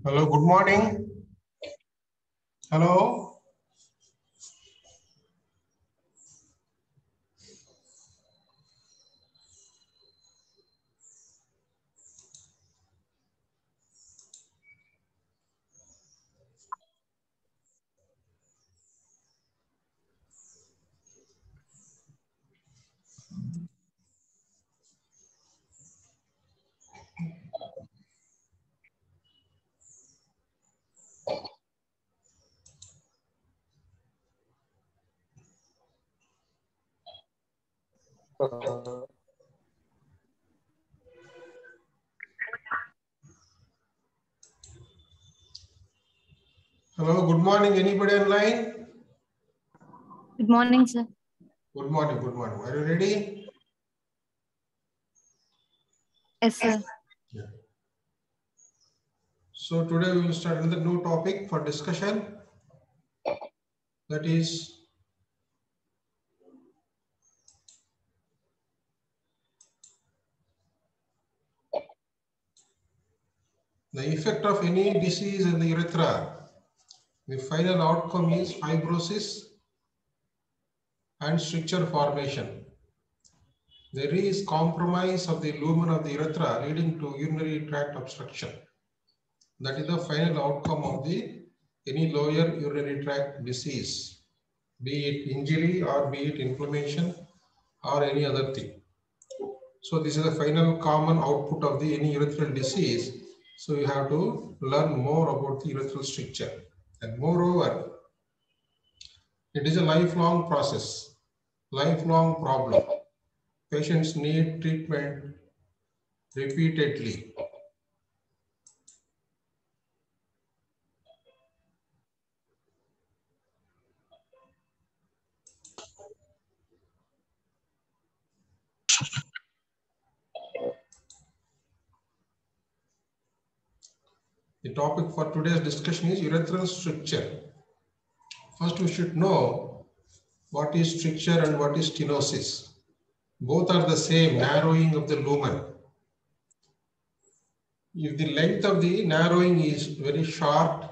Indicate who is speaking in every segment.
Speaker 1: Hello, good morning. Hello. Hello, good morning. Anybody online?
Speaker 2: Good morning, sir.
Speaker 1: Good morning, good morning. Are you ready?
Speaker 2: Yes, sir.
Speaker 1: Yeah. So today we will start another new topic for discussion. That is the effect of any disease in the urethra. The final outcome is fibrosis and stricture formation. There is compromise of the lumen of the urethra leading to urinary tract obstruction. That is the final outcome of the any lower urinary tract disease, be it injury or be it inflammation or any other thing. So this is the final common output of the any urethral disease. So you have to learn more about the urethral stricture. And moreover, it is a lifelong process, lifelong problem. Patients need treatment repeatedly. The topic for today's discussion is urethral stricture. First, we should know what is stricture and what is stenosis. Both are the same, narrowing of the lumen. If the length of the narrowing is very short,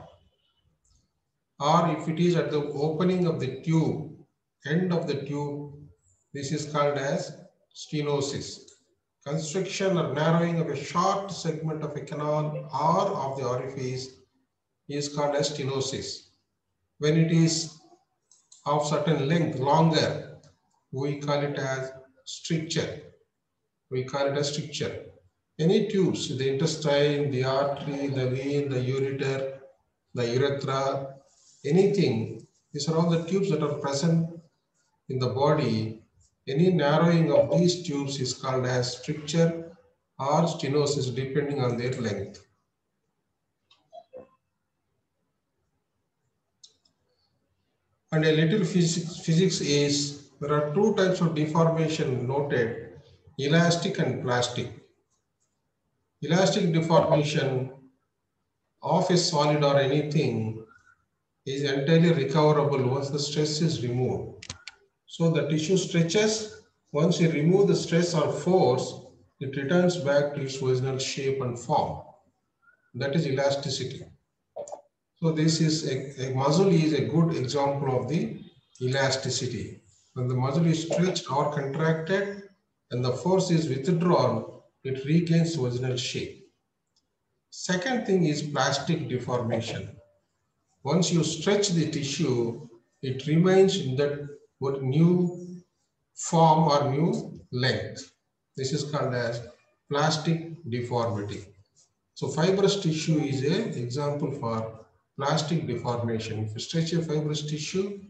Speaker 1: or if it is at the opening of the tube, end of the tube, this is called as stenosis. Constriction or narrowing of a short segment of a canal or of the orifice is called as stenosis. When it is of certain length, longer, we call it as stricture. We call it as stricture. Any tubes, the intestine, the artery, the vein, the ureter, the urethra, anything, these are all the tubes that are present in the body. Any narrowing of these tubes is called as stricture or stenosis depending on their length. And a little physics is, there are two types of deformation noted, elastic and plastic. Elastic deformation of a solid or anything is entirely recoverable once the stress is removed. So the tissue stretches. Once you remove the stress or force, it returns back to its original shape and form. That is elasticity. So this is a muscle is a good example of the elasticity. When the muscle is stretched or contracted and the force is withdrawn, it regains original shape. Second thing is plastic deformation. Once you stretch the tissue, it remains in that new form or new length. This is called as plastic deformity. So fibrous tissue is an example for plastic deformation. If you stretch a fibrous tissue,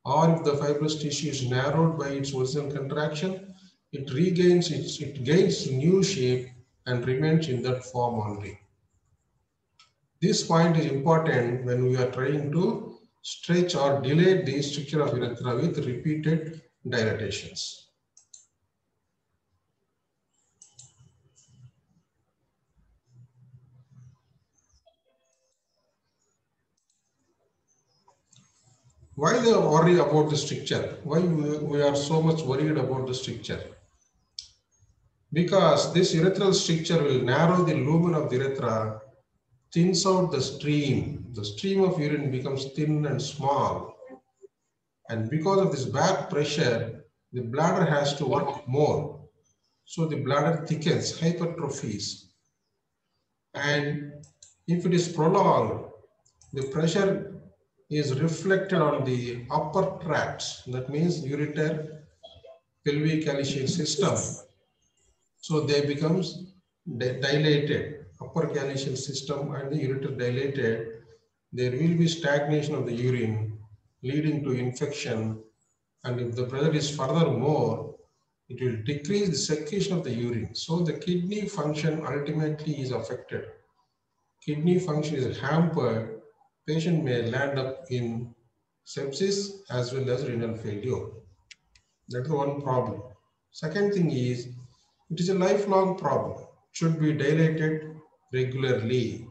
Speaker 1: or if the fibrous tissue is narrowed by its original contraction, it gains new shape and remains in that form only. This point is important when we are trying to stretch or dilate the structure of urethra with repeated dilatations. Why they worry about the stricture? Why we are so much worried about the stricture? Because this urethral stricture will narrow the lumen of the urethra, thins out the stream. The stream of urine becomes thin and small. And because of this back pressure, the bladder has to work more. So the bladder thickens, hypertrophies. And if it is prolonged, the pressure is reflected on the upper tracts. That means ureter, pelvic calyceal system. So they becomes dilated, upper calyceal system and the ureter dilated. There will be stagnation of the urine leading to infection. And if the pressure is further more, it will decrease the secretion of the urine. So the kidney function ultimately is affected. Kidney function is hampered. Patient may land up in sepsis as well as renal failure. That's the one problem. Second thing is, it is a lifelong problem. Should be dilated regularly.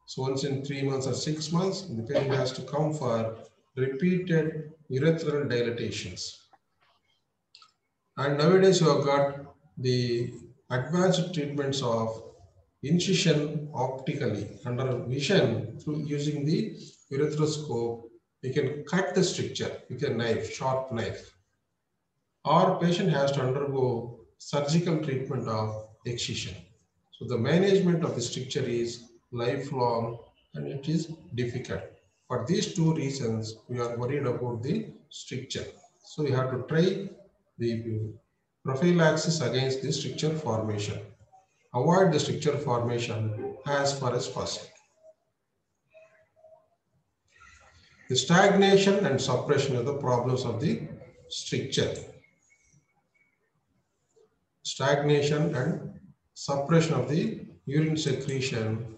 Speaker 1: So once in 3 months or 6 months, the patient has to come for repeated urethral dilatations. And nowadays you have got the advanced treatments of incision optically under vision through using the urethroscope. You can cut the stricture with a knife, sharp knife. Or patient has to undergo surgical treatment of excision. So the management of the stricture is lifelong and it is difficult. For these two reasons, we are worried about the stricture. So we have to try the prophylaxis against the stricture formation. Avoid the stricture formation as far as possible. The stagnation and suppression are the problems of the stricture. Stagnation and suppression of the urine secretion.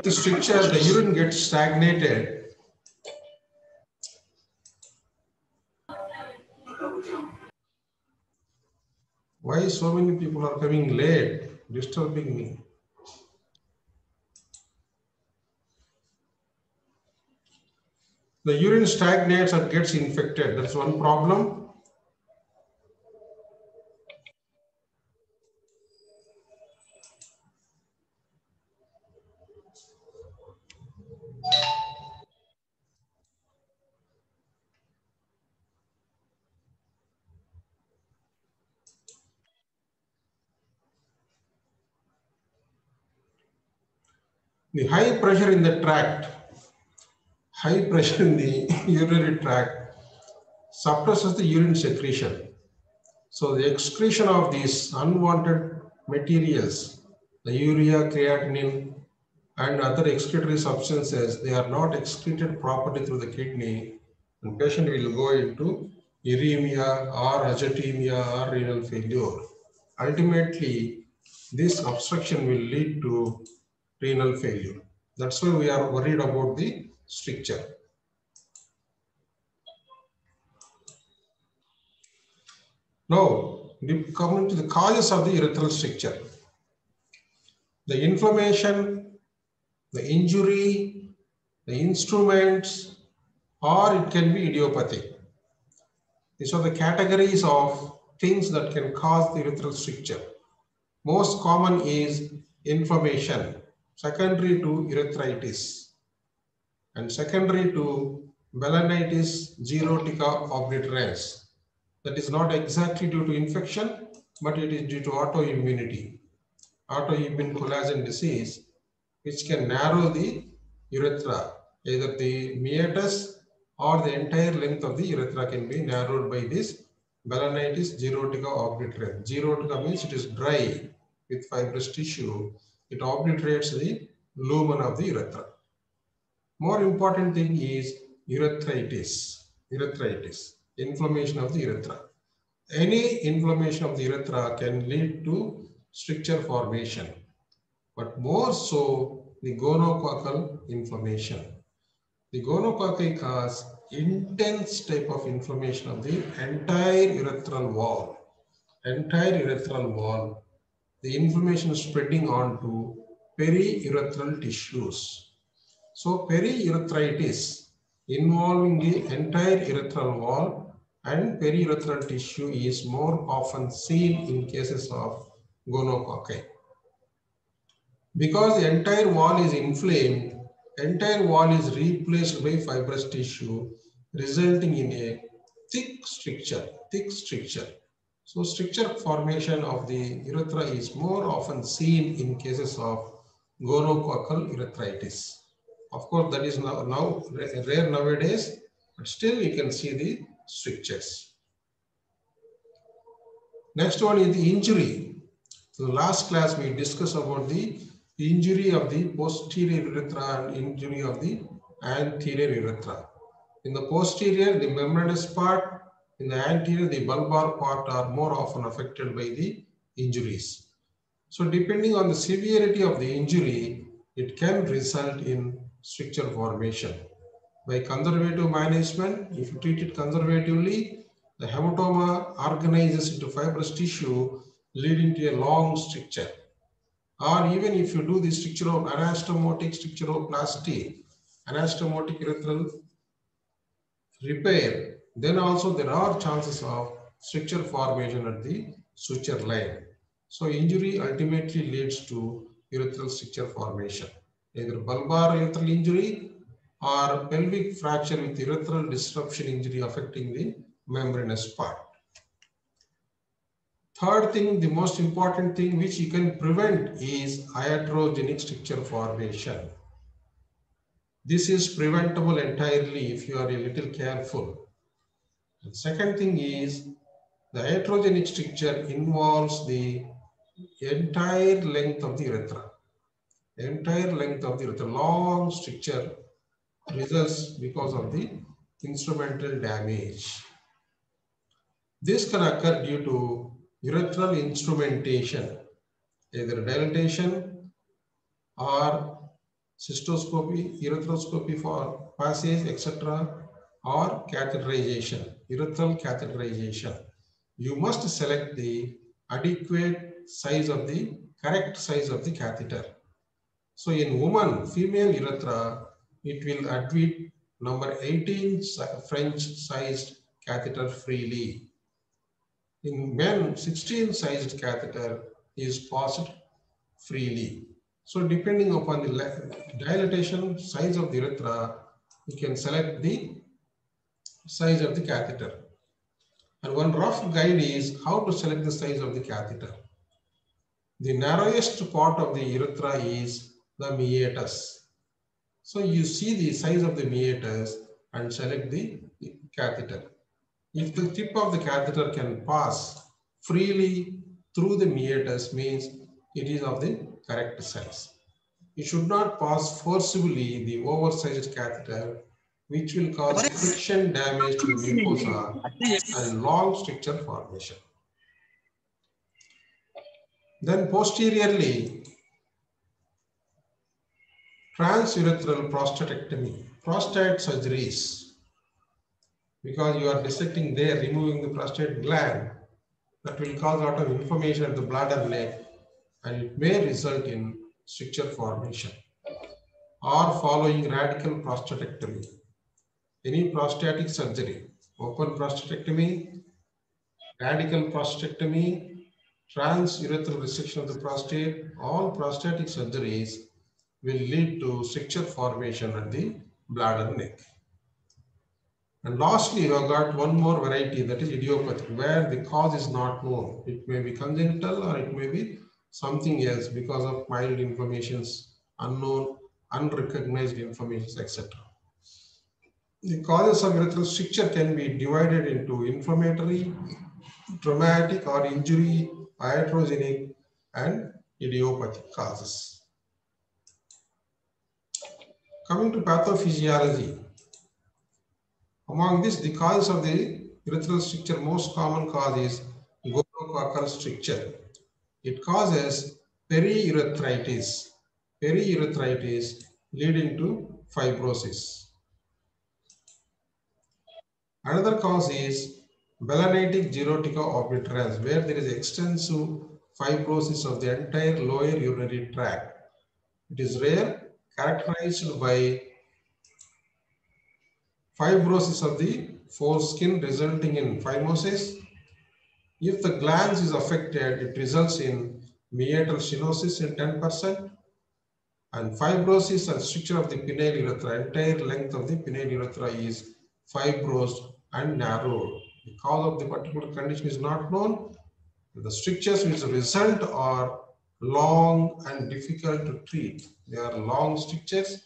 Speaker 1: The stricture, the urine gets stagnated. Why so many people are coming late, disturbing me? The urine stagnates or gets infected. That's one problem. The high pressure in the tract, high pressure in the urinary tract suppresses the urine secretion. So the excretion of these unwanted materials, the urea, creatinine, and other excretory substances, they are not excreted properly through the kidney, and patient will go into uremia or azotemia or renal failure. Ultimately, this obstruction will lead to renal failure. That's why we are worried about the stricture. Now, we come to the causes of the urethral stricture. The inflammation, the injury, the instruments, or it can be idiopathic. These are the categories of things that can cause the urethral stricture. Most common is inflammation, secondary to urethritis, and secondary to balanitis xerotica obliterans. That is not exactly due to infection, but it is due to autoimmunity, autoimmune collagen disease, which can narrow the urethra. Either the meatus or the entire length of the urethra can be narrowed by this balanitis xerotica obliterans. Xerotica means it is dry with fibrous tissue. It obliterates the lumen of the urethra. More important thing is urethritis. Urethritis, inflammation of the urethra. Any inflammation of the urethra can lead to stricture formation, but more so the gonococcal inflammation. The gonococci cause intense type of inflammation of the entire urethral wall. Entire urethral wall, the inflammation is spreading onto periurethral tissues. So periurethritis involving the entire urethral wall and periurethral tissue is more often seen in cases of gonococci. Because the entire wall is inflamed, entire wall is replaced by fibrous tissue, resulting in a thick stricture, So stricture formation of the urethra is more often seen in cases of gonococcal urethritis. Of course, that is now rare nowadays, but still you can see the strictures. Next one is the injury. So last class we discussed about the injury of the posterior urethra and injury of the anterior urethra. In the posterior, the membranous part, in the anterior, the bulbar part are more often affected by the injuries. So depending on the severity of the injury, it can result in stricture formation. By conservative management, if you treat it conservatively, the hematoma organizes into fibrous tissue, leading to a long stricture. Or even if you do the anastomotic stricturoplasty, anastomotic urethral repair, then also there are chances of stricture formation at the suture line. So injury ultimately leads to urethral stricture formation, either bulbar urethral injury or pelvic fracture with urethral disruption injury affecting the membranous part. Third thing, the most important thing which you can prevent is iatrogenic stricture formation. This is preventable entirely if you are a little careful. The second thing is the iatrogenic stricture involves the entire length of the urethra. Entire length of the urethra, long stricture results because of the instrumental damage. This can occur due to urethral instrumentation, either dilatation or cystoscopy, urethroscopy for passage, etc., or catheterization, urethral catheterization. You must select the adequate size of the correct size of the catheter. So in woman, female urethra, it will admit number 18 French sized catheter freely. In men, 16 sized catheter is passed freely. So depending upon the dilatation size of the urethra, you can select the size of the catheter. And one rough guide is how to select the size of the catheter. The narrowest part of the urethra is the meatus. So you see the size of the meatus and select the catheter. If the tip of the catheter can pass freely through the meatus, means it is of the correct size. It should not pass forcibly the oversized catheter, which will cause friction damage to the mucosa and long stricture formation. Then posteriorly, transurethral prostatectomy, prostate surgeries, because you are dissecting there, removing the prostate gland, that will cause a lot of inflammation at the bladder neck, and it may result in stricture formation. Or following radical prostatectomy, any prostatic surgery, open prostatectomy, radical prostatectomy, transurethral resection of the prostate, all prostatic surgeries will lead to stricture formation at the bladder neck. And lastly, you have got one more variety, that is idiopathic, where the cause is not known. It may be congenital or it may be something else because of mild inflammations, unknown, unrecognized inflammations, etc. The causes of urethral stricture can be divided into inflammatory, traumatic or injury, iatrogenic, and idiopathic causes. Coming to pathophysiology, among this, the causes of the urethral stricture, most common cause is gonococcal stricture. It causes periurethritis leading to fibrosis. Another cause is balanitic xerotica obliterans, where there is extensive fibrosis of the entire lower urinary tract. It is rare, characterized by fibrosis of the foreskin resulting in phimosis. If the glands is affected, it results in meatal stenosis in 10%, and fibrosis and stricture of the penile urethra. Entire length of the penile urethra is fibrosed and narrowed. The cause of the particular condition is not known. The strictures which result are long and difficult to treat. They are long strictures.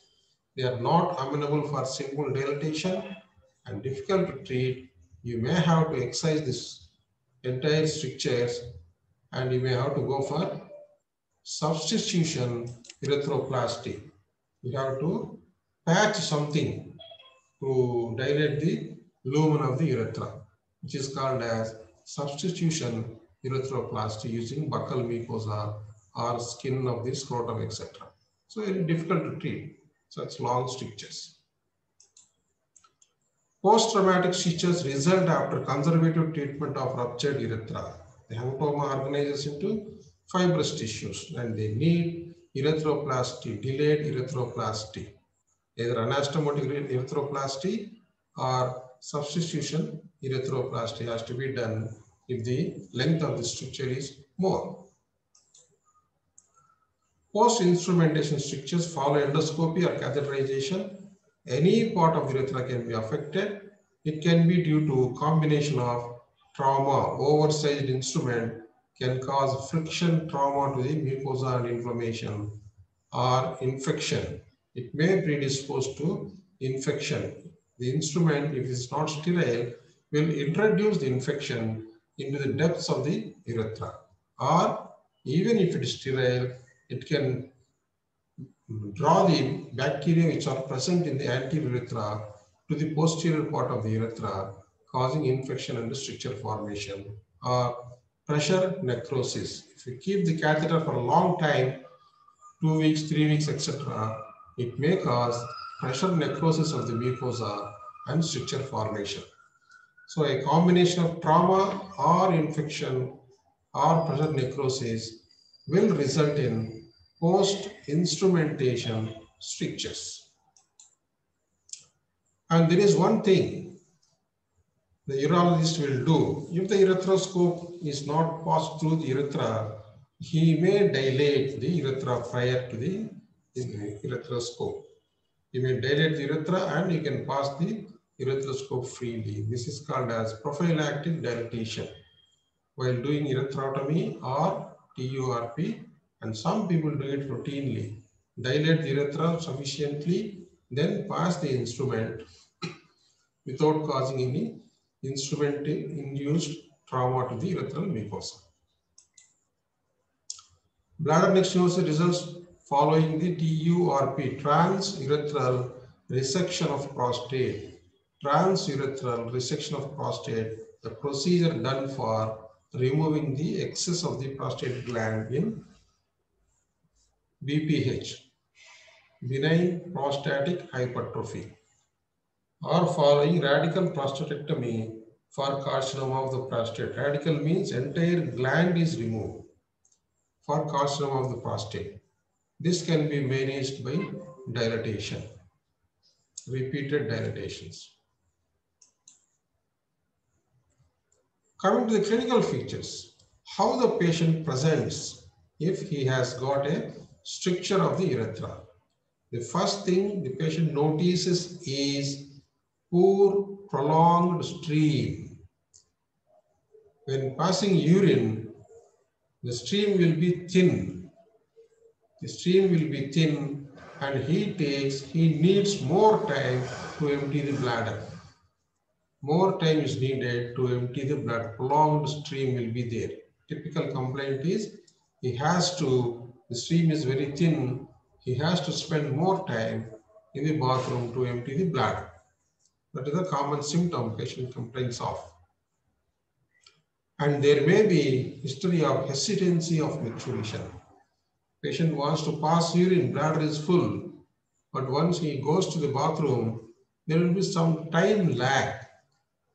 Speaker 1: They are not amenable for simple dilatation and difficult to treat. You may have to excise this entire strictures, and you may have to go for substitution erythroplasty. You have to patch something to dilate the lumen of the urethra, which is called as substitution erythroplasty using buccal mucosa or skin of the scrotum, etc. So very difficult to treat such long strictures. Post-traumatic strictures result after conservative treatment of ruptured urethra. The hematoma organizes into fibrous tissues and they need erythroplasty, delayed erythroplasty, either anastomotic erythroplasty or substitution erythroplasty has to be done if the length of the stricture is more. Post-instrumentation strictures follow endoscopy or catheterization. Any part of the urethra can be affected. It can be due to combination of trauma. Oversized instrument can cause friction trauma to the mucosa and inflammation, or infection. It may predispose to infection. The instrument, if it is not sterile, will introduce the infection into the depths of the urethra. Or even if it is sterile, it can draw the bacteria which are present in the anterior urethra to the posterior part of the urethra, causing infection and stricture formation, or pressure necrosis. If you keep the catheter for a long time, 2 weeks, 3 weeks, etc., it may cause pressure necrosis of the mucosa and stricture formation. So a combination of trauma or infection or pressure necrosis will result in post-instrumentation strictures. And there is one thing the urologist will do. If the urethroscope is not passed through the urethra, he may dilate the urethra prior to the urethroscope. He may dilate the urethra and he can pass the urethroscope freely. This is called as prophylactic dilatation while doing ureterotomy or TURP, and some people do it routinely. Dilate the urethra sufficiently, then pass the instrument without causing any instrument-induced trauma to the urethral mucosa. Bladder neck stenosis results following the TURP, transurethral resection of prostate. Transurethral resection of prostate, the procedure done for removing the excess of the prostate gland in BPH, benign prostatic hypertrophy, or following radical prostatectomy for carcinoma of the prostate. Radical means entire gland is removed for carcinoma of the prostate. This can be managed by dilatation, repeated dilatations. Coming to the clinical features, how the patient presents if he has got a stricture of the urethra. The first thing the patient notices is poor prolonged stream. When passing urine, the stream will be thin. The stream will be thin and he needs more time to empty the bladder. More time is needed to empty the blood. Prolonged stream will be there. Typical complaint is the stream is very thin. He has to spend more time in the bathroom to empty the bladder. That is a common symptom patient complains of. And there may be history of hesitancy of micturition. Patient wants to pass urine, bladder is full, but once he goes to the bathroom, there will be some time lag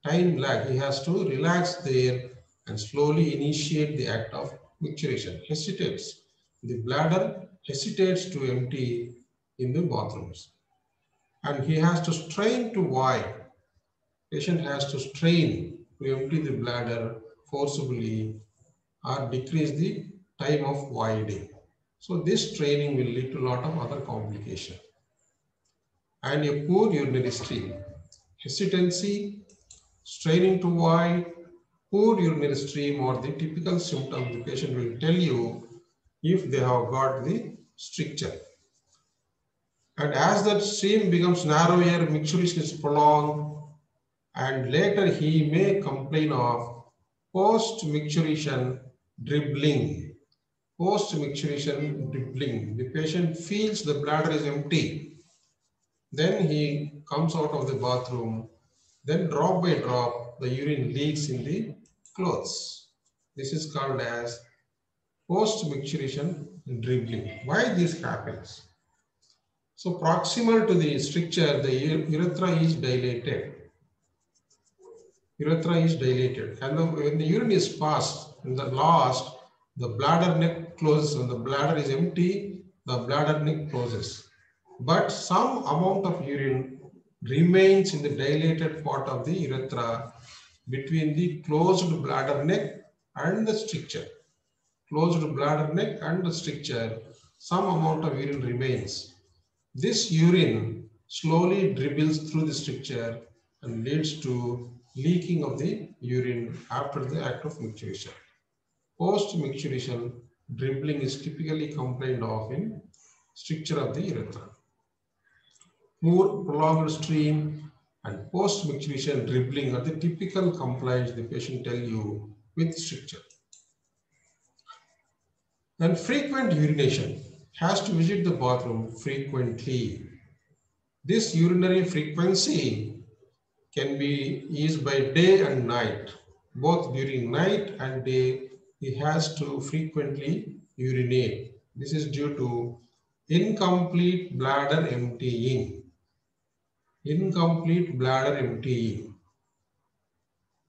Speaker 1: time lag. He has to relax there and slowly initiate the act of micturition. Hesitates. The bladder hesitates to empty in the bathrooms. And he has to strain to void. Patient has to strain to empty the bladder forcibly or decrease the time of voiding. So this straining will lead to a lot of other complications. And a poor urinary stream. Hesitancy, straining to void, poor urinary stream are the typical symptoms the patient will tell you if they have got the stricture. And as that stream becomes narrower, micturition is prolonged, and later he may complain of post-micturition dribbling. Post-micturition dribbling. The patient feels the bladder is empty. Then he comes out of the bathroom. Then drop by drop, the urine leaks in the clothes. This is called as post-micturition dribbling. Why this happens? So proximal to the stricture, the urethra is dilated. Urethra is dilated, and when the urine is passed in the last, the bladder neck closes. When the bladder is empty, the bladder neck closes. But some amount of urine remains in the dilated part of the urethra between the closed bladder neck and the stricture. Closed bladder neck and the stricture, some amount of urine remains. This urine slowly dribbles through the stricture and leads to leaking of the urine after the act of micturition. Post-micturition dribbling is typically complained of in stricture of the urethra. Poor prolonged stream and post-micturition dribbling are the typical complaints the patient tell you with stricture. And frequent urination, has to visit the bathroom frequently. This urinary frequency can be used by day and night. Both during night and day, he has to frequently urinate. This is due to incomplete bladder emptying. Incomplete bladder emptying.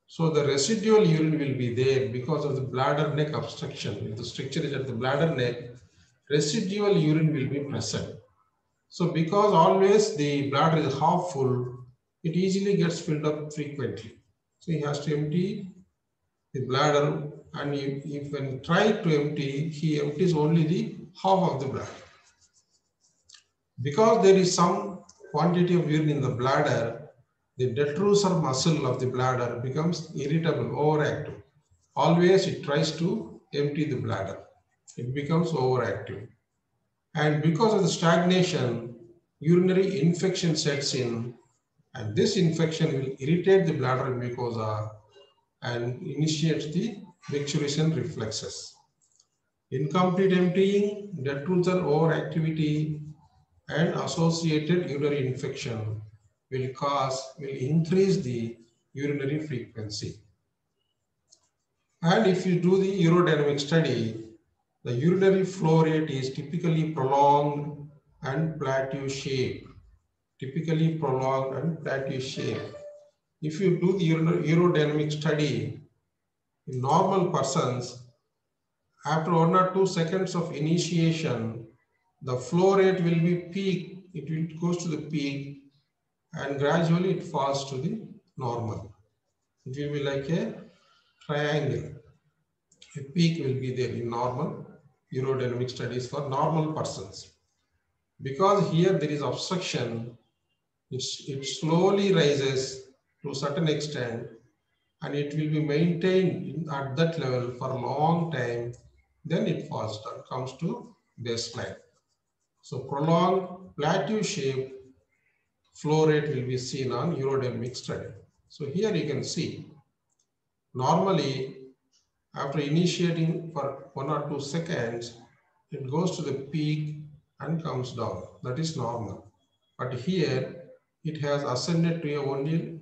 Speaker 1: So the residual urine will be there because of the bladder neck obstruction. If the stricture is at the bladder neck, residual urine will be present. So because always the bladder is half full, it easily gets filled up frequently. So he has to empty the bladder, and if when try to empty, he empties only the half of the bladder. Because there is some quantity of urine in the bladder, the detrusor muscle of the bladder becomes irritable, overactive. Always it tries to empty the bladder. It becomes overactive. And because of the stagnation, urinary infection sets in, and this infection will irritate the bladder mucosa and initiates the micturition reflexes. Incomplete emptying, detrusor overactivity, and associated urinary infection will increase the urinary frequency. And if you do the urodynamic study, the urinary flow rate is typically prolonged and plateau shape. Typically prolonged and plateau shape. If you do the urodynamic study in normal persons, after 1 or 2 seconds of initiation, the flow rate will be peak. It will goes to the peak and gradually it falls to the normal. It will be like a triangle. A peak will be there in normal urodynamic studies for normal persons. Because here there is obstruction, it slowly rises to a certain extent and it will be maintained at that level for a long time. Then it falls down, comes to baseline. So prolonged plateau shape flow rate will be seen on urodynamic study. So here you can see, normally after initiating for 1 or 2 seconds, it goes to the peak and comes down. That is normal. But here it has ascended to a only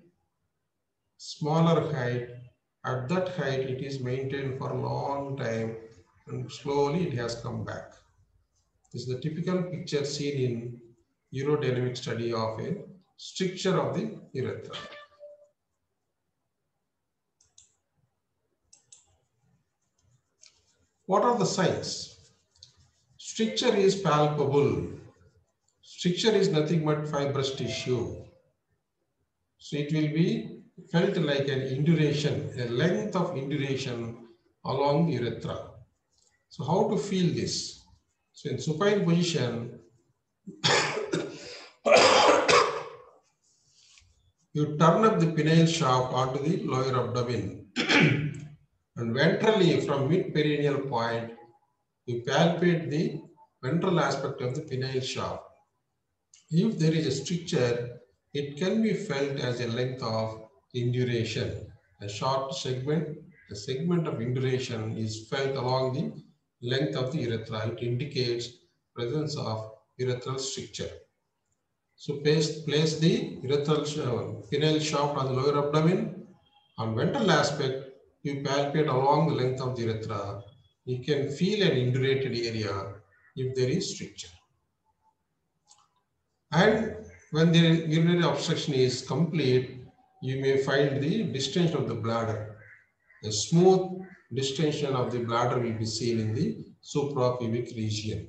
Speaker 1: smaller height. At that height, it is maintained for a long time and slowly it has come back. This is the typical picture seen in urodynamic study of a stricture of the urethra. What are the signs? Stricture is palpable. Stricture is nothing but fibrous tissue. So it will be felt like an induration, a length of induration along the urethra. So how to feel this? So in supine position, you turn up the penile shaft onto the lower abdomen and ventrally from mid-perineal point, you palpate the ventral aspect of the penile shaft. If there is a stricture, it can be felt as a length of induration. A short segment, a segment of induration is felt along the length of the urethra. It indicates presence of urethral stricture. So place the urethral penile shaft on the lower abdomen. On ventral aspect, you palpate along the length of the urethra. You can feel an indurated area if there is stricture. And when the urinary obstruction is complete, you may find the distension of the bladder. A smooth distension of the bladder will be seen in the suprapubic region.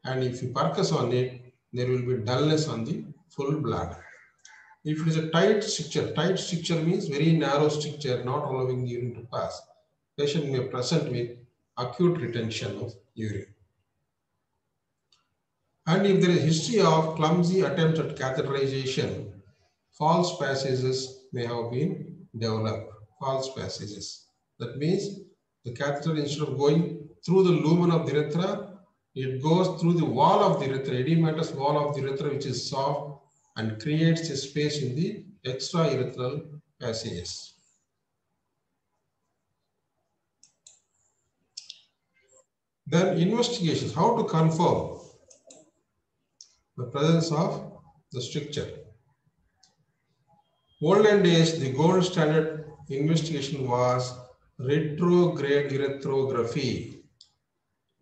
Speaker 1: And if you percuss on it, there will be dullness on the full bladder. If it is a tight stricture means very narrow stricture, not allowing the urine to pass. Patient may present with acute retention of urine. And if there is history of clumsy attempts at catheterization, false passages may have been developed. False passages. That means the catheter, instead of going through the lumen of the urethra, it goes through the wall of the urethra, edematous wall of the urethra, which is soft and creates a space in the extraurethral passages. Then investigations, how to confirm the presence of the stricture. Olden days, the gold standard investigation was retrograde urethrography.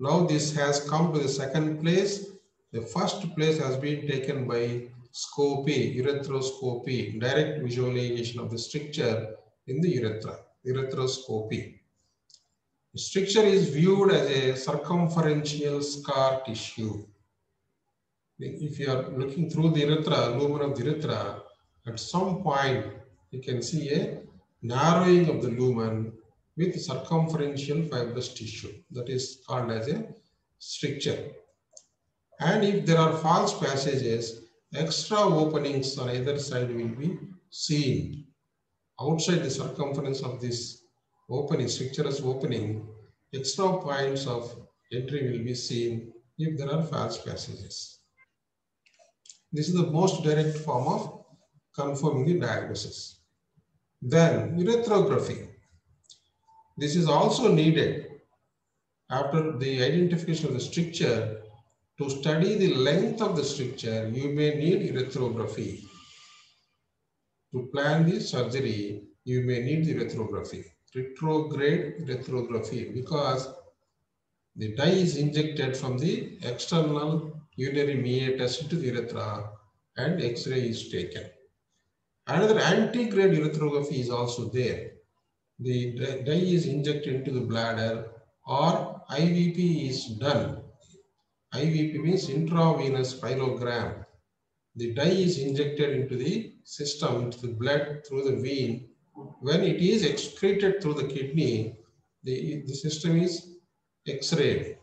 Speaker 1: Now this has come to the second place. The first place has been taken by scopy, urethroscopy, direct visualization of the stricture in the urethra, urethroscopy. The stricture is viewed as a circumferential scar tissue. If you are looking through the urethra, lumen of the urethra, at some point you can see a narrowing of the lumen with circumferential fibrous tissue. That is called as a stricture. And if there are false passages, extra openings on either side will be seen. Outside the circumference of this opening, stricturous opening, extra points of entry will be seen if there are false passages. This is the most direct form of confirming the diagnosis. Then urethrography. This is also needed after the identification of the stricture. To study the length of the stricture, you may need urethrography. To plan the surgery, you may need the urethrography. Retrograde urethrography, because the dye is injected from the external urinary meatus into the urethra and X-ray is taken. Another antegrade urethrography is also there. The dye is injected into the bladder or IVP is done. IVP means intravenous pyrogram. The dye is injected into the system, into the blood through the vein. When it is excreted through the kidney, the system is X-rayed.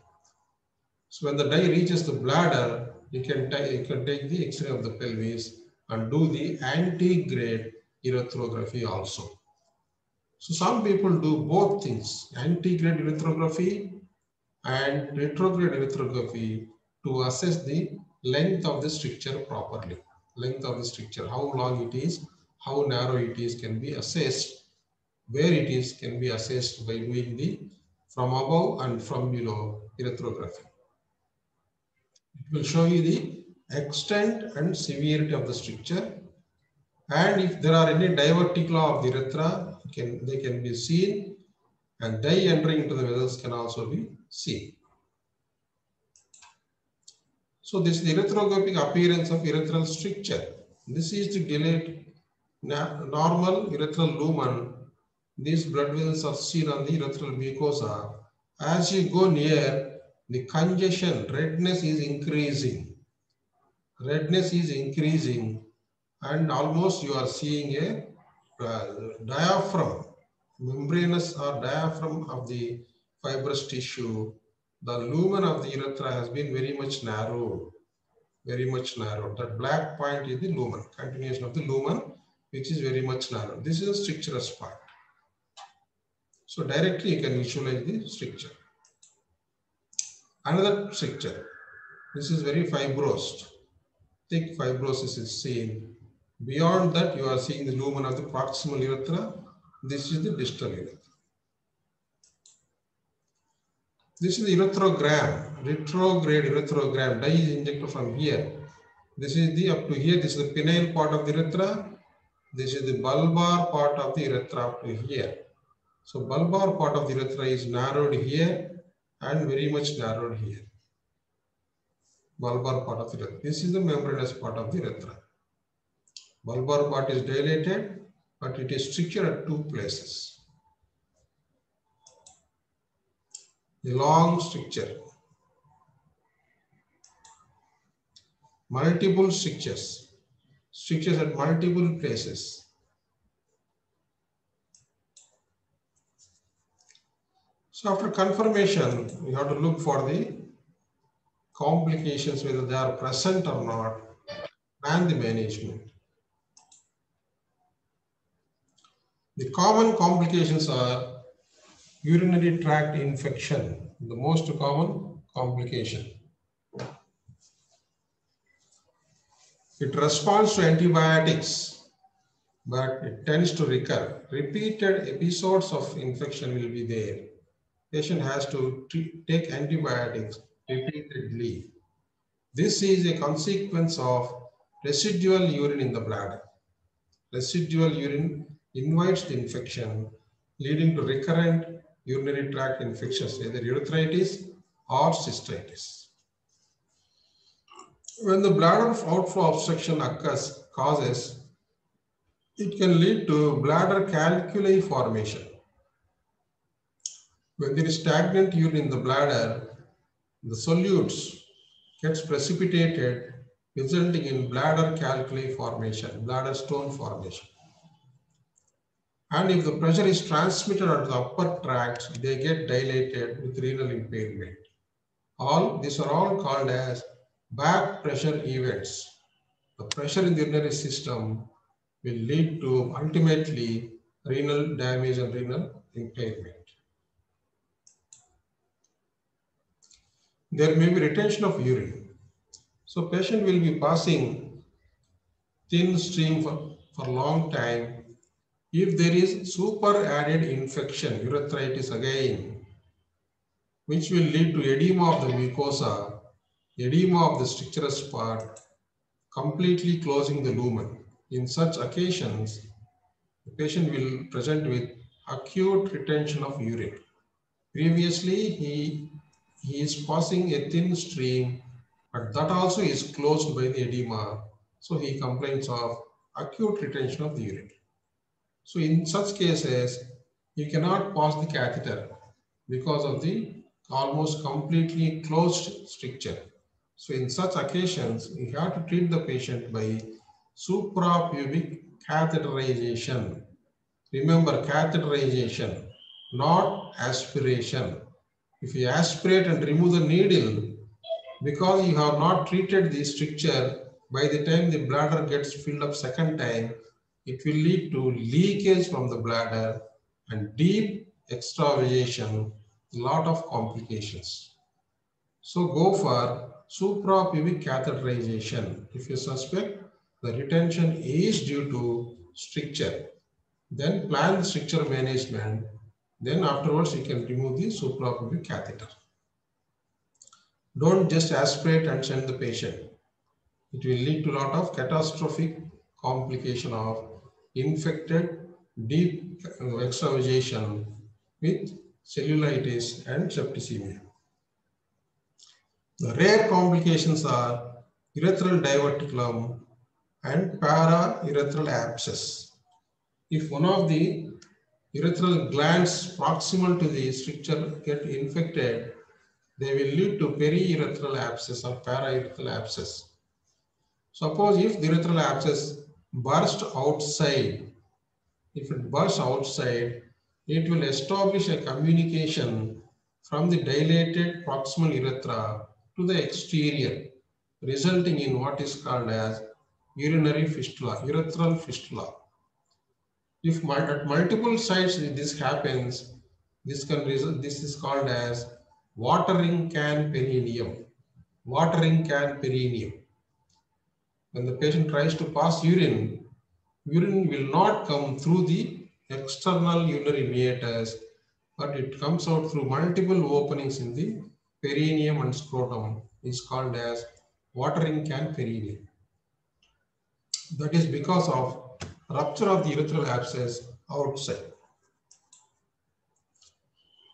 Speaker 1: So when the dye reaches the bladder, you can take the X-ray of the pelvis and do the antegrade urethrography also. So some people do both things, antegrade urethrography and retrograde urethrography, to assess the length of the stricture properly. Length of the stricture, how long it is, how narrow it is can be assessed. Where it is can be assessed by doing the from above and from below urethrography. It will show you the extent and severity of the stricture, and if there are any diverticula of the urethra, they can be seen, and dye entering into the vessels can also be seen. So this is the urethroscopic appearance of urethral stricture. This is the delayed normal urethral lumen. These blood vessels are seen on the urethral mucosa, As you go near, the congestion, redness is increasing. Redness is increasing, and almost you are seeing a diaphragm, membranous or diaphragm of the fibrous tissue. The lumen of the urethra has been very much narrowed, very much narrowed. That black point is the lumen, continuation of the lumen, which is very much narrowed. This is a stricturous part. So directly you can visualize the stricture. Another stricture. This is very fibrous. Thick fibrosis is seen. Beyond that, you are seeing the lumen of the proximal urethra. This is the distal urethra. This is the urethrogram, retrograde urethrogram. Dye is injected from here. This is the up to here. This is the penile part of the urethra. This is the bulbar part of the urethra up to here. So bulbar part of the urethra is narrowed here and very much narrowed here. Bulbar part of the urethra. This is the membranous part of the urethra. Bulbar part is dilated, but it is strictured at two places. The long stricture. Multiple strictures. Strictures at multiple places. So after confirmation, we have to look for the complications, whether they are present or not, and the management. The common complications are urinary tract infection, the most common complication. It responds to antibiotics, but it tends to recur. Repeated episodes of infection will be there. Patient has to take antibiotics repeatedly. This is a consequence of residual urine in the bladder. Residual urine invites the infection, leading to recurrent urinary tract infections, either urethritis or cystitis. When the bladder outflow obstruction causes, it can lead to bladder calculi formation. When there is stagnant urine in the bladder, the solutes gets precipitated, resulting in bladder calculi formation, bladder stone formation. And if the pressure is transmitted onto the upper tracts, they get dilated with renal impairment. These are all called as back pressure events. The pressure in the urinary system will lead to ultimately renal damage and renal impairment. There may be retention of urine. So patient will be passing thin stream for a long time. If there is super added infection, urethritis again, which will lead to edema of the mucosa, edema of the stricturous part, completely closing the lumen. In such occasions, the patient will present with acute retention of urine. Previously, he is passing a thin stream, but that also is closed by the edema. So he complains of acute retention of the urine. So in such cases, you cannot pass the catheter because of the almost completely closed stricture. So in such occasions, you have to treat the patient by suprapubic catheterization. Remember, catheterization, not aspiration. If you aspirate and remove the needle, because you have not treated the stricture, by the time the bladder gets filled up second time, it will lead to leakage from the bladder and deep extravasation, a lot of complications. So go for suprapubic catheterization. If you suspect the retention is due to stricture, then plan the stricture management. Then afterwards you can remove the suprapubic catheter. Don't just aspirate and send the patient. It will lead to a lot of catastrophic complication of infected deep extravasation with cellulitis and septicemia. The rare complications are urethral diverticulum and paraurethral abscess. If one of the urethral glands proximal to the stricture get infected, they will lead to periurethral abscess or paraurethral abscess. Suppose if the urethral abscess burst outside, if it bursts outside, it will establish a communication from the dilated proximal urethra to the exterior, resulting in what is called as urinary fistula, urethral fistula. If at multiple sites this happens, this is called as watering can perineum. Watering can perineum. When the patient tries to pass urine, urine will not come through the external urinary meatus, but it comes out through multiple openings in the perineum and scrotum. It's called as watering can perineum. That is because of rupture of the urethral abscess outside.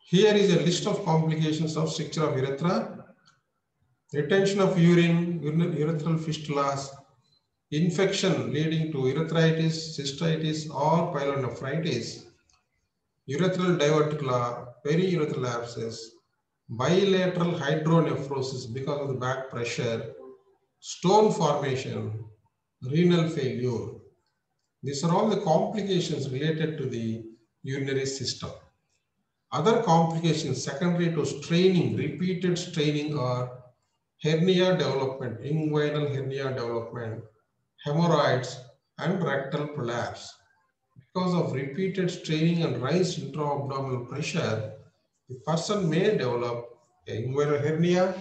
Speaker 1: Here is a list of complications of stricture of urethra: retention of urine, urethral fistulas, infection leading to urethritis, cystitis, or pyelonephritis, urethral diverticula, periurethral abscess, bilateral hydronephrosis because of the back pressure, stone formation, renal failure. These are all the complications related to the urinary system. Other complications secondary to straining, repeated straining, are hernia development, inguinal hernia development, hemorrhoids, and rectal prolapse. Because of repeated straining and raised intra-abdominal pressure, the person may develop a inguinal hernia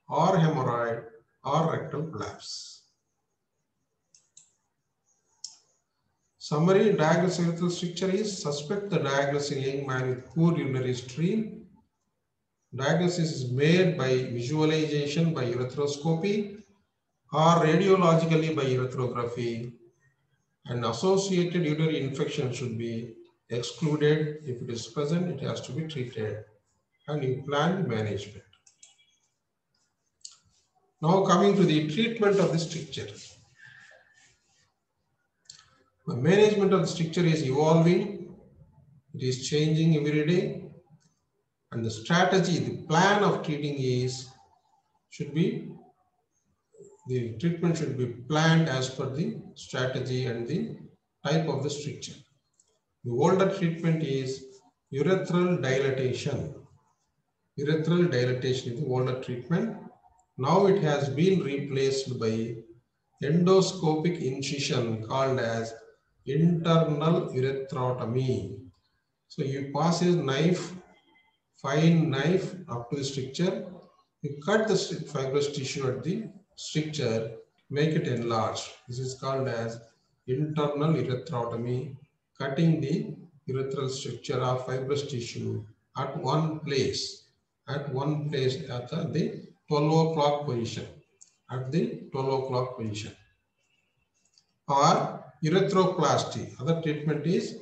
Speaker 1: or hemorrhoid or rectal prolapse. Summary: diagnosis of urethral stricture is: suspect the diagnosis in a young man with poor urinary stream. Diagnosis is made by visualization by urethroscopy or radiologically by urethrography, and associated urinary infection should be excluded. If it is present, it has to be treated, and you plan the management. Now coming to the treatment of the stricture. The management of the stricture is evolving, it is changing every day, and the strategy, the plan of treating the treatment should be planned as per the strategy and the type of the stricture. The older treatment is urethral dilatation. Urethral dilatation is the older treatment. Now it has been replaced by endoscopic incision called as internal urethrotomy. So you pass a knife, fine knife up to the stricture, you cut the fibrous tissue at the stricture, make it enlarged. This is called as internal urethrotomy, cutting the urethral stricture of fibrous tissue at one place at the 12 o'clock position, at the 12 o'clock position. Or urethroplasty. Other treatment is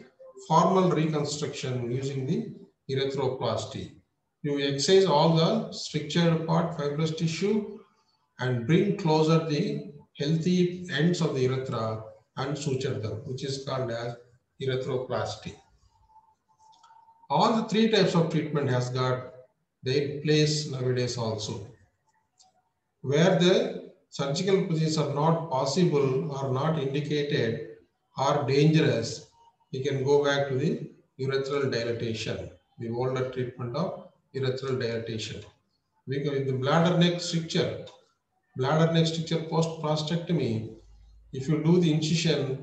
Speaker 1: formal reconstruction using the urethroplasty. You excise all the strictured part fibrous tissue and bring closer the healthy ends of the urethra and suture them, which is called as urethroplasty. All the three types of treatment has got their place nowadays also. Where the surgical procedures are not possible or not indicated or dangerous, we can go back to the urethral dilatation, the older treatment of urethral dilatation. Because in the bladder neck stricture post prostatectomy, if you do the incision,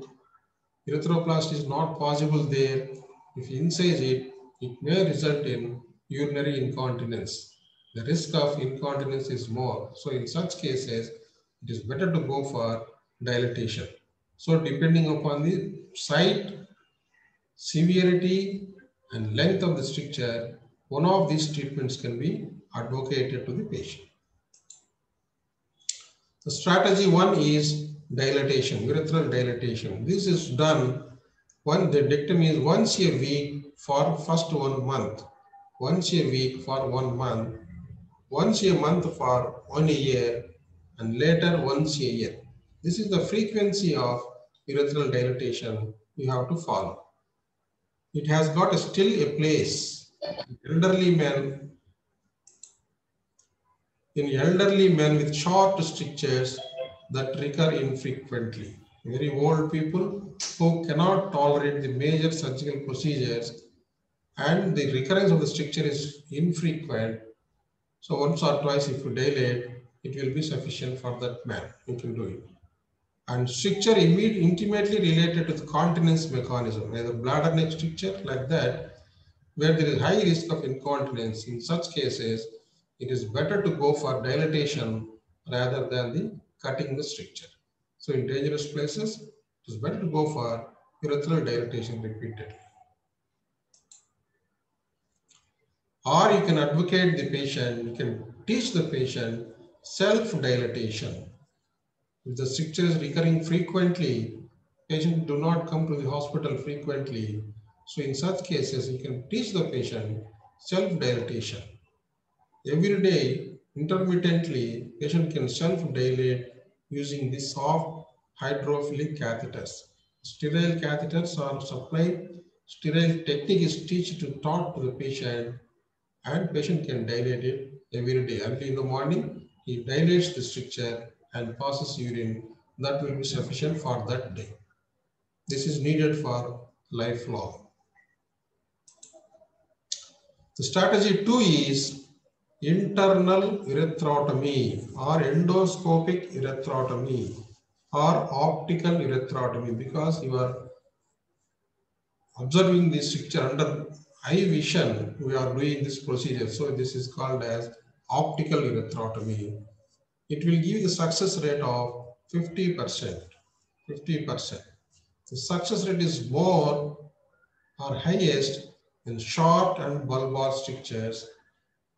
Speaker 1: urethroplasty is not possible there. If you incise it, it may result in urinary incontinence. The risk of incontinence is more. So in such cases, it is better to go for dilatation. So depending upon the site, severity, and length of the stricture, one of these treatments can be advocated to the patient. The strategy one is dilatation, urethral dilatation. This is done when the dictomy is once a week for first 1 month, once a week for 1 month, once a month for 1 year, and later once a year. This is the frequency of urethral dilatation you have to follow. it has got still a place. Elderly men, in elderly men with short strictures that recur infrequently. Very old people who cannot tolerate the major surgical procedures and the recurrence of the stricture is infrequent. So once or twice if you dilate, it will be sufficient for that man. You can do it. And stricture intimately related to the continence mechanism, either bladder neck stricture like that, where there is high risk of incontinence. In such cases, it is better to go for dilatation rather than the cutting the stricture. So in dangerous places, it is better to go for urethral dilatation repeatedly. Or you can advocate the patient, you can teach the patient self-dilatation. If the stricture is recurring frequently, patients do not come to the hospital frequently. So in such cases, you can teach the patient self-dilatation. Every day, intermittently, patient can self-dilate using the soft hydrophilic catheters. Sterile catheters are supplied. Sterile technique is taught to the patient, and patient can dilate it every day. Early in the morning, he dilates the stricture and passes urine. That will be sufficient for that day. This is needed for lifelong. The strategy 2 is internal urethrotomy or endoscopic urethrotomy or optical urethrotomy, because you are observing this stricture under eye vision. We are doing this procedure, so this is called as optical urethrotomy. It will give the success rate of 50%. 50%. The success rate is more or highest in short and bulbar strictures.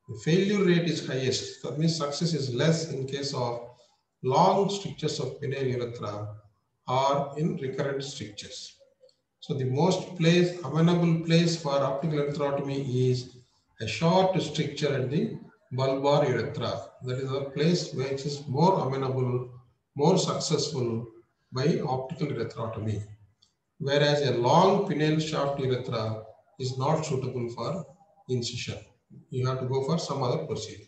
Speaker 1: The failure rate is highest. That means success is less in case of long strictures of penile urethra or in recurrent strictures. So the most amenable place for optical urethrotomy is a short stricture at the bulbar urethra. That is a place which is more amenable, more successful by optical urethrotomy. Whereas a long penile shaft urethra is not suitable for incision. You have to go for some other procedure.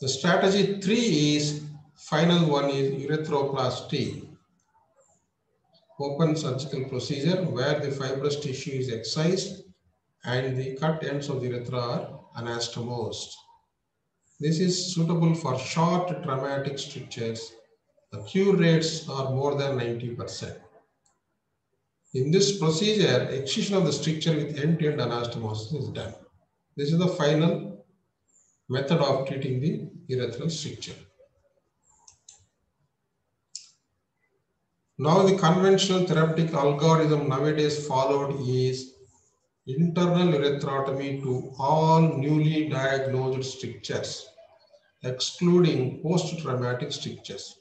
Speaker 1: The strategy 3 is, final one is urethroplasty. Open surgical procedure where the fibrous tissue is excised and the cut ends of the urethra are anastomosed. This is suitable for short traumatic strictures. The cure rates are more than 90%. In this procedure, excision of the stricture with end-to-end anastomosis is done. This is the final method of treating the urethral stricture. Now the conventional therapeutic algorithm nowadays followed is internal urethrotomy to all newly diagnosed strictures, excluding post-traumatic strictures.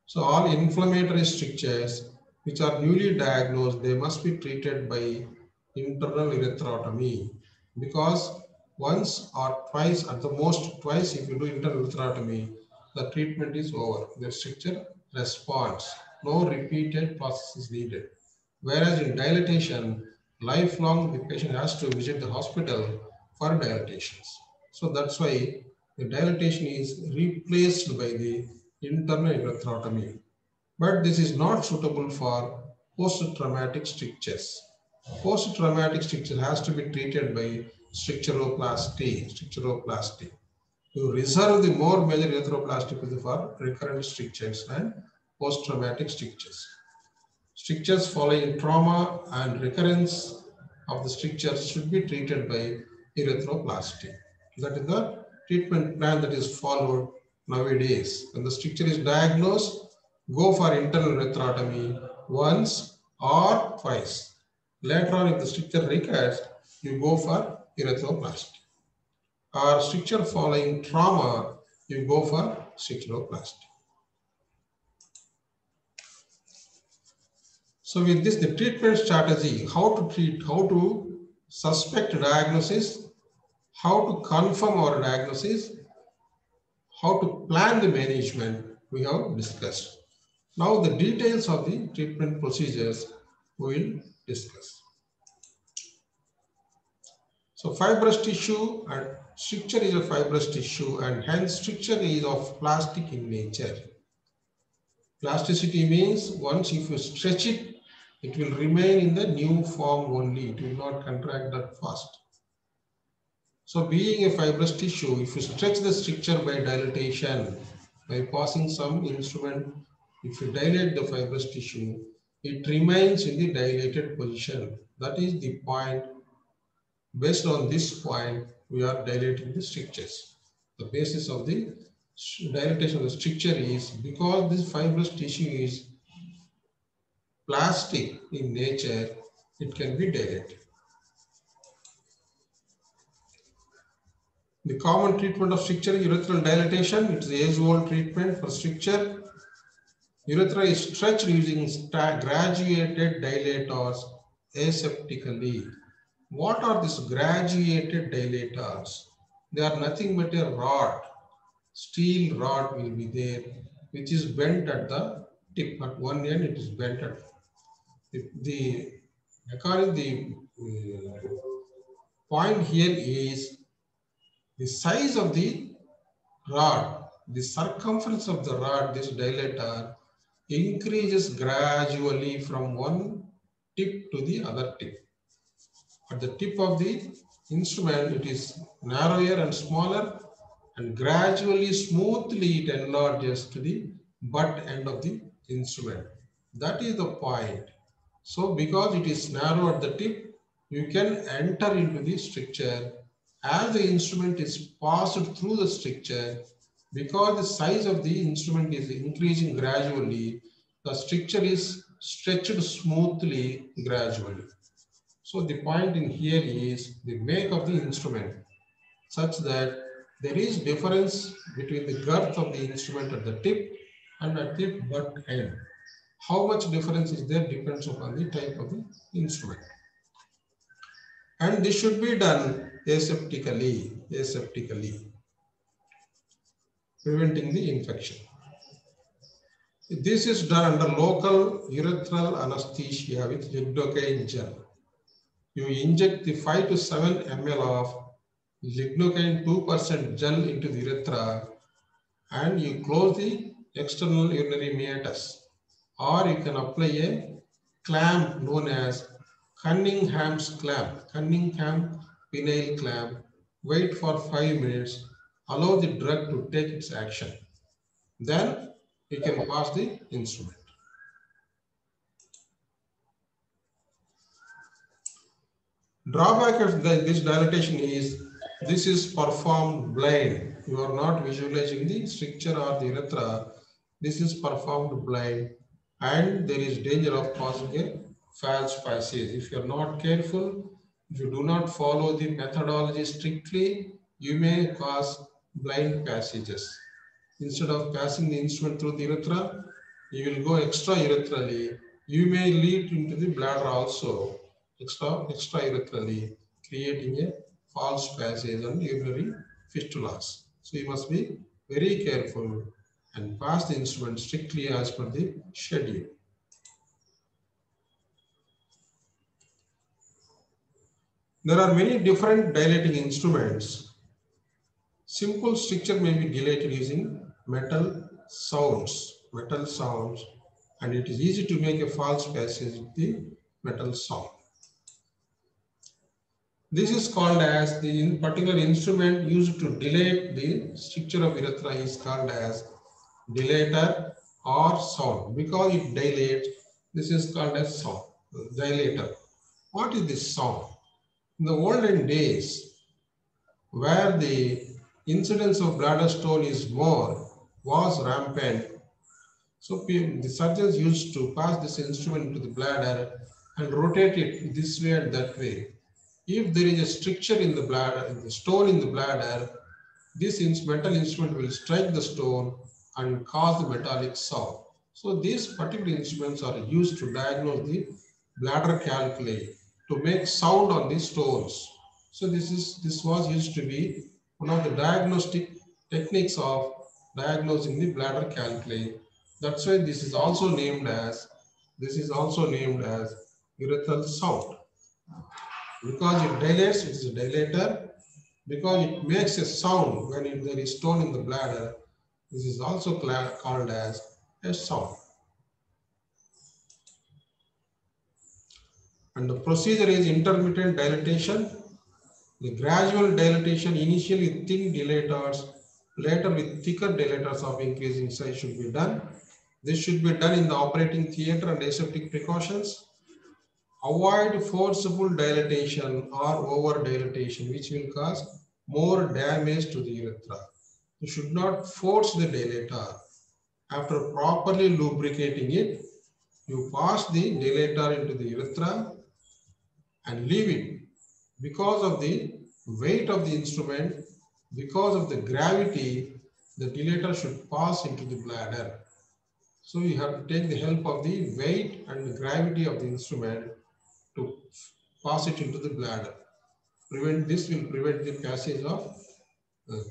Speaker 1: So all inflammatory strictures which are newly diagnosed, they must be treated by internal urethrotomy, because once or twice, at the most twice, if you do internal urethrotomy, the treatment is over. The stricture responds. No repeated process is needed. Whereas in dilatation, lifelong the patient has to visit the hospital for dilatations. So that's why the dilatation is replaced by the internal urethrotomy. But this is not suitable for post-traumatic strictures. Post-traumatic stricture has to be treated by stricturoplasty. To reserve the more major urethroplasty for recurrent strictures and post-traumatic strictures. Strictures following trauma and recurrence of the strictures should be treated by urethroplasty. That is the treatment plan that is followed nowadays. When the stricture is diagnosed, go for internal urethrotomy once or twice. Later on, if the stricture recurs, you go for urethroplasty. Or stricture following trauma, you go for stricturoplasty. So with this, the treatment strategy, how to treat, how to suspect diagnosis, how to confirm our diagnosis, how to plan the management, we have discussed. Now the details of the treatment procedures we will discuss. So fibrous tissue and stricture is a fibrous tissue, and hence stricture is of plastic in nature. Plasticity means once if you stretch it, it will remain in the new form only. It will not contract that fast. So being a fibrous tissue, if you stretch the stricture by dilatation, by passing some instrument, if you dilate the fibrous tissue, it remains in the dilated position. That is the point. Based on this point, we are dilating the strictures. The basis of the dilatation of the stricture is because this fibrous tissue is plastic in nature, it can be dilated. The common treatment of stricture is urethral dilatation. It is the age-old treatment for stricture. Urethra is stretched using graduated dilators aseptically. What are these graduated dilators? They are nothing but a rod. Steel rod will be there, which is bent at the tip. At one end, it is bent at the point here is the size of the rod, the circumference of the rod, this dilator, increases gradually from one tip to the other tip. At the tip of the instrument, it is narrower and smaller, and gradually, smoothly, it enlarges to the butt end of the instrument. That is the point. So, because it is narrow at the tip, you can enter into the stricture. As the instrument is passed through the stricture, because the size of the instrument is increasing gradually, the stricture is stretched smoothly gradually. So the point in here is the make of the instrument such that there is difference between the girth of the instrument at the tip and at the butt end. How much difference is there depends upon the type of the instrument. And this should be done aseptically, preventing the infection. This is done under local urethral anesthesia with lidocaine gel. You inject the 5 to 7 ml of lidocaine 2% gel into the urethra and you close the external urinary meatus, or you can apply a clamp known as Cunningham's clamp, Cunningham penile clamp. Wait for 5 minutes, allow the drug to take its action. Then you can pass the instrument. Drawback of this dilatation is this is performed blind. You are not visualizing the stricture or the urethra. This is performed blind and there is danger of causing a false passage. If you are not careful, if you do not follow the methodology strictly, you may cause blind passages. Instead of passing the instrument through the urethra, you will go extra-urethral. You may lead into the bladder also, extra-urethral, creating a false passage and urinary fistulas. So you must be very careful and pass the instrument strictly as per the schedule. There are many different dilating instruments. Simple stricture may be dilated using metal sounds, and it is easy to make a false passage with the metal sound. This is called as the particular instrument used to dilate the stricture of urethra is called as dilator or sound. Because it dilates, this is called as sound, dilator. What is this sound? In the olden days, where the incidence of bladder stone is more, was rampant. So the surgeons used to pass this instrument into the bladder and rotate it this way and that way. If there is a stricture in the bladder, the stone in the bladder, this metal instrument will strike the stone and cause the metallic sound. So these particular instruments are used to diagnose the bladder calculi, to make sound on the stones. So this was used to be one of the diagnostic techniques of diagnosing the bladder calculi. That's why this is also named as urethral sound. Because it dilates, it is a dilator. Because it makes a sound when there is stone in the bladder, this is also called as a sound. And the procedure is intermittent dilatation. The gradual dilatation, initially with thin dilators, later with thicker dilators of increasing size should be done. This should be done in the operating theater and aseptic precautions. Avoid forcible dilatation or over dilatation, which will cause more damage to the urethra. You should not force the dilator. After properly lubricating it, you pass the dilator into the urethra and leave it. Because of the weight of the instrument, because of the gravity, the dilator should pass into the bladder. So you have to take the help of the weight and the gravity of the instrument to pass it into the bladder. This will prevent the passage of,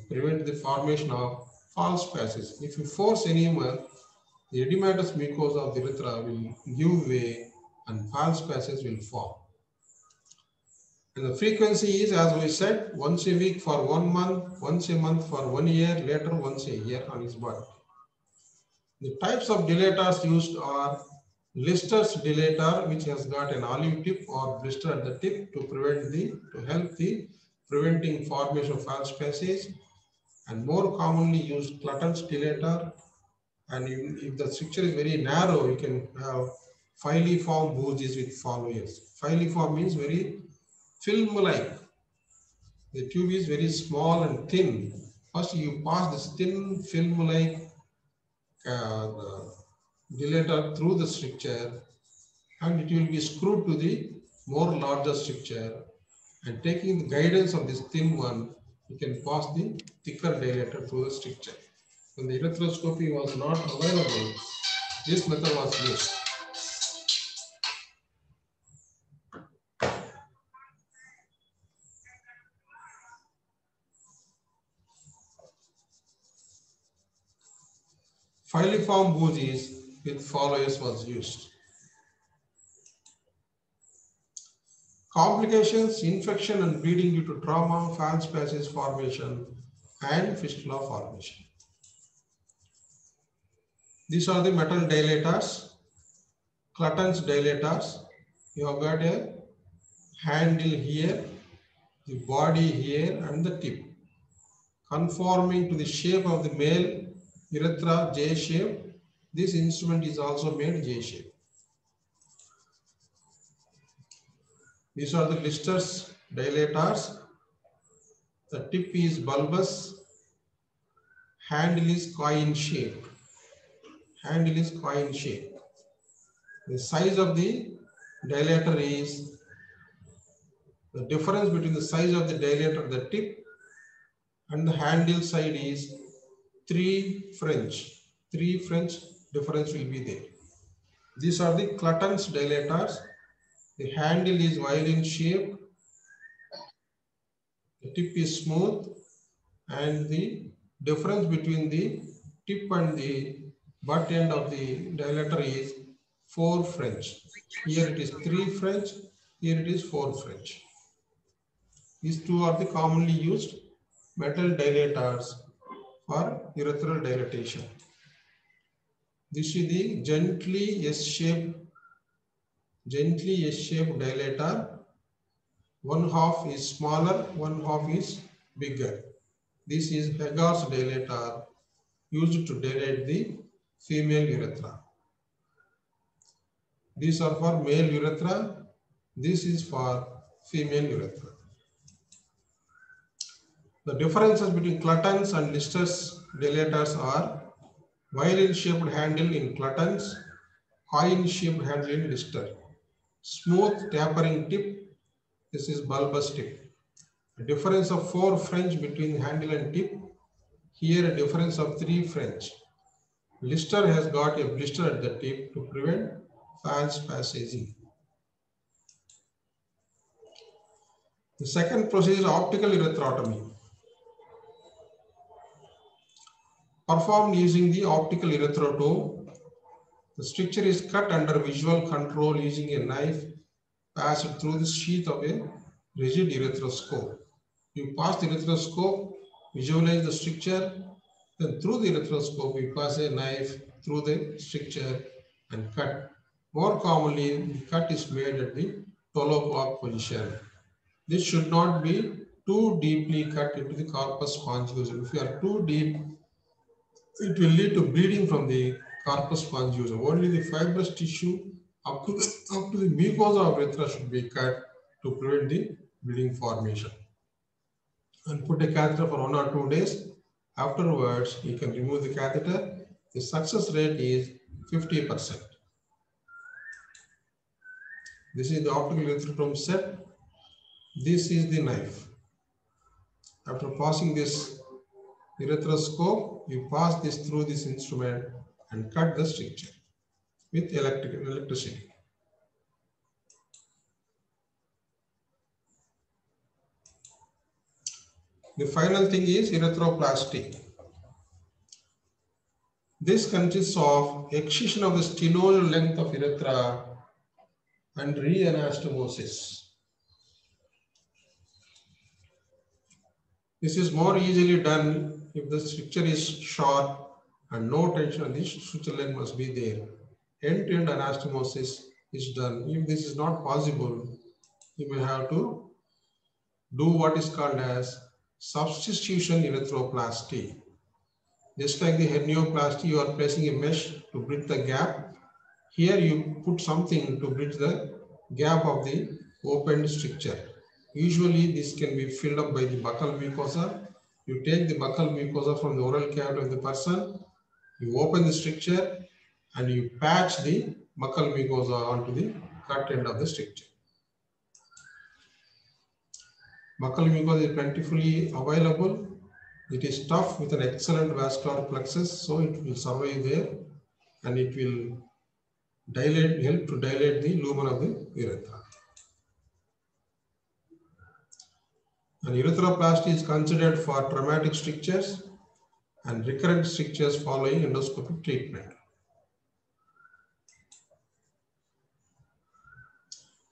Speaker 1: prevent the formation of false passage. If you force enema, the edematous mucosa of the urethra will give way and false passage will form. And the frequency is, as we said, once a week for 1 month, once a month for 1 year, later once a year on his body. The types of dilators used are Lister's dilator, which has got an olive tip or blister at the tip to help the preventing formation of false passage, and more commonly used Clutton's dilator. And if the stricture is very narrow, you can have filiform bougies with followers. Filiform means very film-like. The tube is very small and thin. First, you pass this thin film-like dilator through the stricture, and it will be screwed to the more larger stricture. And taking the guidance of this thin one, you can pass the thicker dilator through the stricture. When the ureteroscopy was not available, this method was used. Filiform bougies with followers was used. Complications, infection and bleeding due to trauma, false passage formation and fistula formation. These are the metal dilators, Clutton's dilators. You have got a handle here, the body here and the tip. Conforming to the shape of the male urethra, J shape, this instrument is also made J shape. These are the Lister's dilators. The tip is bulbous, handle is coin shape. Handle is coin shape. The size of the dilator is, the difference between the size of the dilator, the tip and the handle side is 3 French. 3 French difference will be there. These are the Clutton's dilators. The handle is violin shape. The tip is smooth, and the difference between the tip and the butt end of the dilator is 4 French. Here it is 3 French, here it is 4 French. These two are the commonly used metal dilators for urethral dilatation. This is the gently S-shaped dilator. One half is smaller, one half is bigger. This is Hegar's dilator used to dilate the female urethra. These are for male urethra. This is for female urethra. The differences between Clutton's and Lister's dilators are violin-shaped handle in Clutton's, coin-shaped handle in Lister. Smooth tapering tip. This is bulbous tip. A difference of 4 French between handle and tip. Here a difference of 3 French. Lister has got a blister at the tip to prevent false passaging. The second procedure is optical ureterotomy. Performed using the optical ureterotome. The stricture is cut under visual control using a knife passed through the sheath of a rigid urethroscope. You pass the urethroscope, visualize the stricture, then through the urethroscope, you pass a knife through the stricture and cut. More commonly, the cut is made at the 12 o'clock position. This should not be too deeply cut into the corpus spongiosum. If you are too deep, it will lead to bleeding from the corpus spongiosum. Only the fibrous tissue up to the mucosa of urethra should be cut to prevent the bleeding formation. And put a catheter for 1 or 2 days. Afterwards, you can remove the catheter. The success rate is 50%. This is the optical urethrotome set. This is the knife. After passing this urethroscope, you pass this through this instrument and cut the stricture with electricity. The final thing is urethroplasty. This consists of excision of the stenoidal length of urethra and reanastomosis. This is more easily done if the stricture is short and no tension on the suture leg must be there. End-to-end anastomosis is done. If this is not possible, you may have to do what is called as substitution urethroplasty. Just like the hernioplasty, you are placing a mesh to bridge the gap. Here you put something to bridge the gap of the opened stricture. Usually this can be filled up by the buccal mucosa. You take the buccal mucosa from the oral cavity of the person, you open the stricture and you patch the buccal mucosa onto the cut end of the stricture. Buccal mucosa is plentifully available. It is tough with an excellent vascular plexus, so it will survive there and it will help to dilate the lumen of the urethra. And urethroplasty is considered for traumatic strictures and recurrent strictures following endoscopic treatment.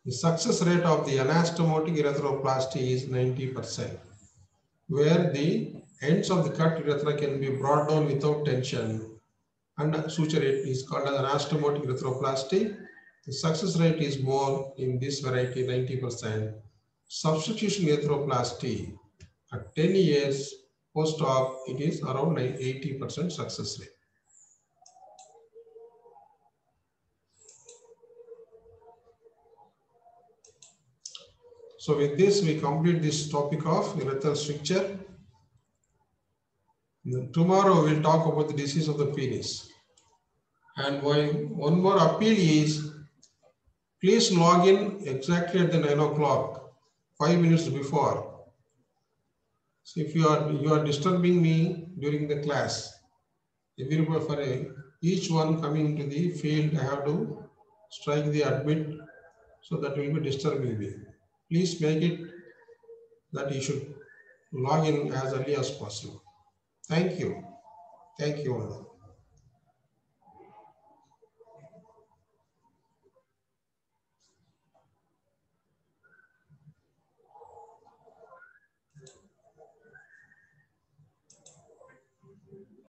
Speaker 1: The success rate of the anastomotic urethroplasty is 90%, where the ends of the cut urethra can be brought down without tension and suture it is called as anastomotic urethroplasty. The success rate is more in this variety, 90%. Substitution urethroplasty at 10 years post-op, it is around 80% success rate. So with this, we complete this topic of urethral stricture. Tomorrow we'll talk about the disease of the penis. And one more appeal is, please log in exactly at the 9 o'clock, 5 minutes before. So if you are disturbing me during the class, each one coming to the field, I have to strike the admit, so that will be disturbing me. Please make it that you should log in as early as possible. Thank you. Thank you all.